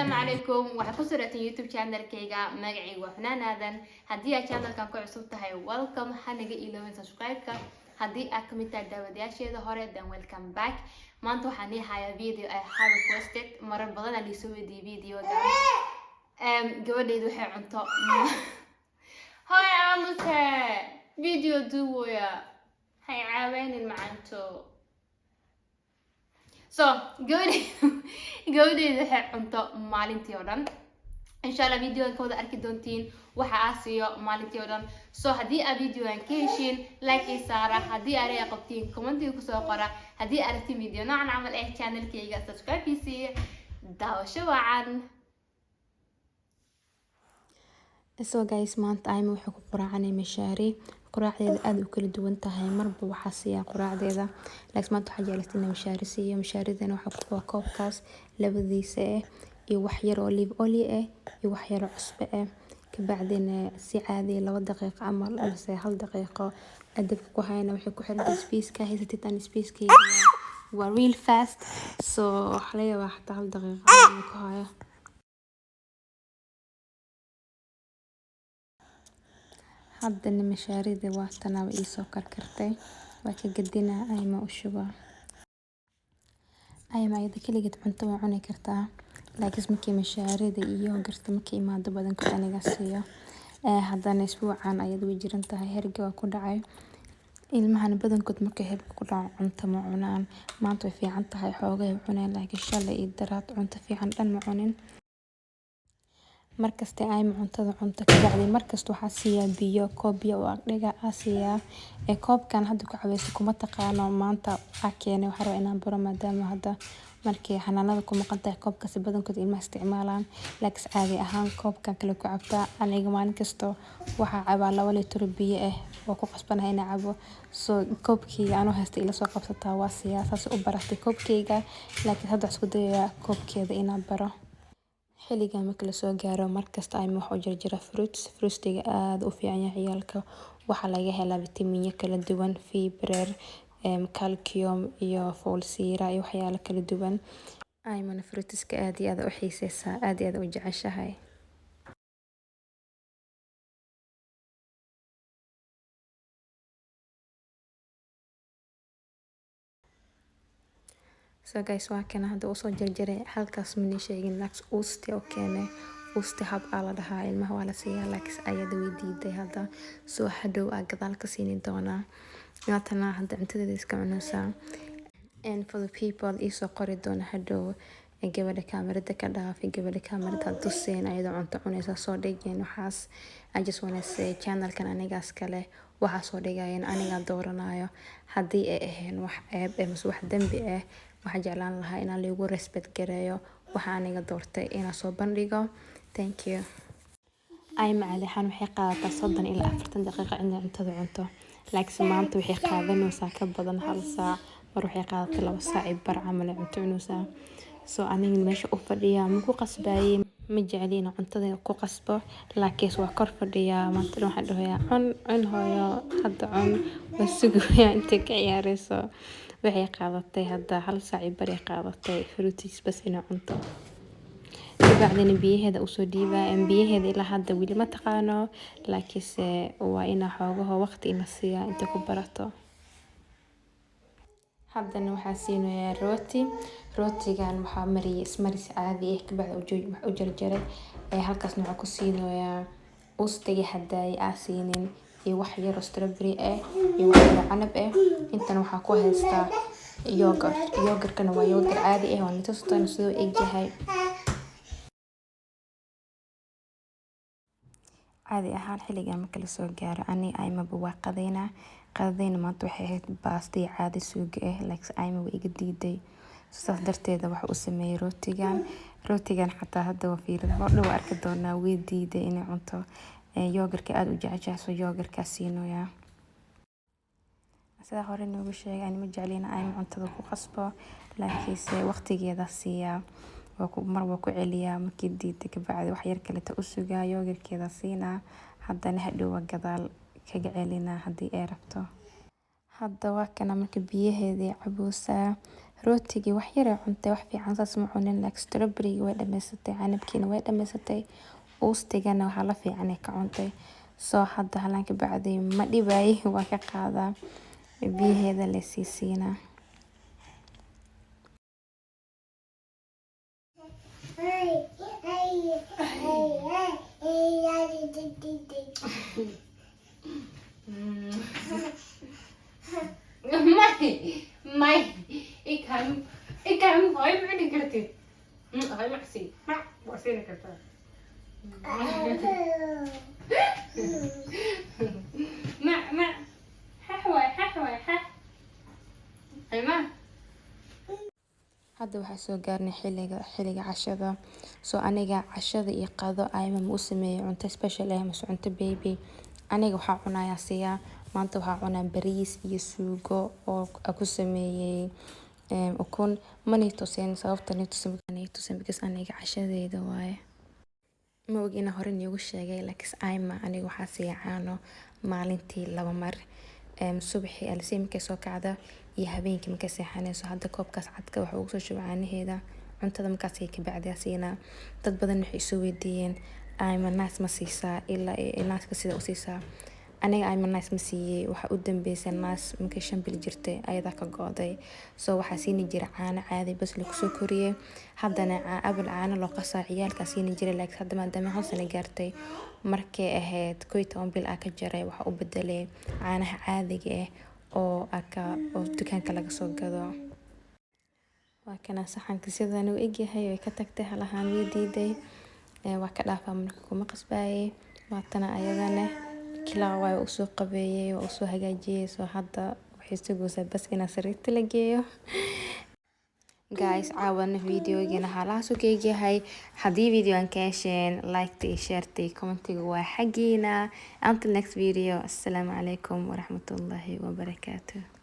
السلام عليكم waxaan ku soo YouTube channel-kayga magacaygu waa Xanaan Aadan haddii aad channel-kan ku cusub tahay welcome hanaga iloobin subscribe-ka haddii aad kamid tahay daawadayaasheeda hore then welcome back maanta waxaan leeyahay video I have requested marar badan aan soo weydiiyay video-ga gabadheedu waxay cunto hay amuse video duwaya hay caaweenin macanto so gabadheedu waxay cunto maalintii oo dhan inshallah video-ga wada arki doontiin waxa aasiyo maalintii oo dhan so haddii aad video-gan ka heshiin like iyo saara haddii aad ay qabtiin comment-iga ku soo qora haddii aad aragtiin video noocan camal channel-kayga subscribe-kiisa daawasho wacan. So guys, maanta ayma waxay ku quraacnay mishaari quraacdeeda aad u kala duwan tahay marba waxa siya quraacdeeda laakiin maanta waxa jeelastina mishaari siiyo mishaaridana waxa ku waa koobkaas labadiisa iyo wax yar oo olive oil iyo wax yar oo cusbo ka bacdina si caadi 2 daqiiqo ama 1 daqiiqo adab ku hayna waxay ku xiran space-ka haysatitan space-ka waa real fast so xalaya wax 1 daqiiqo ku haya haddana mishaarida waa tanaba ii soo karkartay waa ka gadina ayma u shuba ayma ida kaligeed cunto waa cuni kartaa laakiin markii mishaarida iyo garta markii imaado badan ku aniga siiyo haddana isbuucan ayad way jiran tahay herga waa ku dhacay ilmahan badankood markay herga ku dhaco cunto ma cunaan maanta way fiican tahay xoogay cunaan laakiin shalay iyo daraad cunto fiican dhan ma cunin markasta ay cuntada cunto ka bacdi markasta waxa siiya biyo koob biyo oo dhiga asiya koobkan hadda ku caaweyso kuma taqaano maanta waxa keenay waxa rabaa inaan baro maadaama hadda markii xanaanada ku maqan tahay koobkaasi badankood ilmaha isticmaalaan laakiin caadi ahaan koobkan kale ku cabtaa aniga maalin kasta waxa cabaa 2 litir biyo oo ku qasbanahay inaan cabo soo koobkii aan haysto ila soo qabsataa waa siyaasad u baratay koobkayga laakiin hadda isku dayaa koobkeeda inaan baro xiliga marka la soo gaaro markasta ay wax u jarjara fruitiga aad u fiican yahay ciyaalka waxa laga helaa vitamin kala duwan fiber calcium iyo folsira iyo waxyaalo kala duwan ayman fruitiska aad iyo aad u xiiseysa aad iyo aad u jeceshahay so guys waa kana hadda soo jarjaray halkaas mini sheegin laaks uusti oo keenay uusti hab ala dhahaa ilmaha wala siiyaa laaks ayada weydiiday hadda soo hadhow aa gadaal ka siinin doonaa yaatana hadda cuntadeeda iska cunaysaa and for the people isoo qori doona hadhow gabadha kaamirada ka dhaafay gabadha kaamirada tuseen ayada cunto cunaysa soo dhigeen waxaas I just want to say channel-kan anigaas kale waxa soo dhigayeen aniga dooranayo haddii ay ahayn wax ceeb ama wax dambi waxa jeclaan lahaa inaan lagu respect gareeyo waxa aniga doortay inaan soo bandhigo thank you ay macalixan waxay qaadataa 30 ilaa 40 daqiiqo inay cuntada cunto laakiin maanta waxay qaadanaysaa ka badan 1 saac mar waxay qaadataa 2 saac bar camal cunto cunaysaa soo aniga meesha u fadhiyaa ma ku qasbaayay ma jeclina cuntada ku qasbo laakiin waa kor fadhiyaa maanta waxaan dhahayaa cun hooyo hadda cun wasuugaya inta ka ciyaarayso waxay qaadatay hadda 1 saac bari qaadatay fruits bas inay cunto bacdina biyaheeda u soo dhiibaa biyaheeda ilaa hadda wili ma taqaano laakiin waa ina xoogaho waqti ina siiya inta ku barato haddana waxa siinayaa rootigan waxa mariyay ismaris caadi ka bacdi u jarjaray halkaasna waxa ku siinayaa uustiga hadday aasiinin iyo wax yar strawberry iyo wax yar canab intana waxa ku haystaa yogurt-kana waa yogurt caadi oo intaasoo soo egyahay caadi ahaan xiliga marka la soo gaaro ani ayma qadayna maanta waxay ahayd baasti caadi suug laakiin ayma way iga diiday saas darteeda waxa uu sameeyay rootigan xataa hadda waa fiirin dhow arki doonaa way diiday inay cunto yogurt aad u jeceshahay yogurt-ka siinoya sida hore noogu sheegay ani ma jeclina ayma cuntada ku qasbo laakiin waqtigeeda siiya waa ku celiyaa markii diiday ka bacdi wax yar kale u sugaa yogurt-keeda siina haddana hadhow gadaal kaga celina haddii ay rabto hadda waa kana marka biyaheeda cabuusa rootigii wax yar ay cuntay, wax fiican saas ma cunin. Like strawberry way dhamaysatay, canabkiina way dhamaysatay, uustigana waxaa la fiican ay ka cuntay. Soo hadda halanka bacdi ma dhibaay waa ka qaadaa biyaheeda la siisiina. Mày ik kan hỏi với đi cái gì hỏi mắc gì bỏ xe này cái ma ha hoài ha ay ma. Hadda waxaa soo gaarnay xiliga cashada. Soo aniga cashada iyo qado ayma u sameeyay cunto special ah ama cunto baby. Aniga waxaa cunayaa siya maanta waxaa cunaa bariis iyo suugo oo ku sameeyay ukun. Manito seen sababta nito seen because aniga cashadeeda waaye. Ma og ina hore niigu sheegay laakiin ayma aniga waxaa siya caano maalintii 2 mar. Subaxii alsii markay soo kacda iyo habeenkii markay seexanayso. Hadda koobkaas cadka waxa ugu soo shubay caanaheeda cuntada markaas ay ka bacdi siina. Dad badan waxay soo weydiiyeen ayma naas ma siisaa ilaa naaska sida u siisaa. Aniga ayma naas ma siiyay waxa u dambeysay naas markay 5 bil jirtay ayada ka go'day. Soo waxaa siini jiray caano caadi bas lagu soo koriyay. Haddana abal caano loo qasaa ciyaalka siini jiray laakiin hadda maadaama 1 sano gaartay markay ahayd 11 bil ka jaray waxa u bedelay caanaha caadiga ah oo dukaanka laga soo gado. Waa kana saxanka sidaan u egyahay way ka tagtay halahaan way diiday. Waa ka dhaafaa marka kuma qasbaayay. Waatana ayadana kilaa way u soo qabeeyay oo u soo hagaajiyay. Soo hadda waxay sugaysaa bas in sariirta la geeyo. Guys, caawana videogeena halaas u geeyahay. Haddii videoan ka hesheen like share comment waa xagiina. Until next video. Assalamu alaikum warahmatullahi wabarakatuh.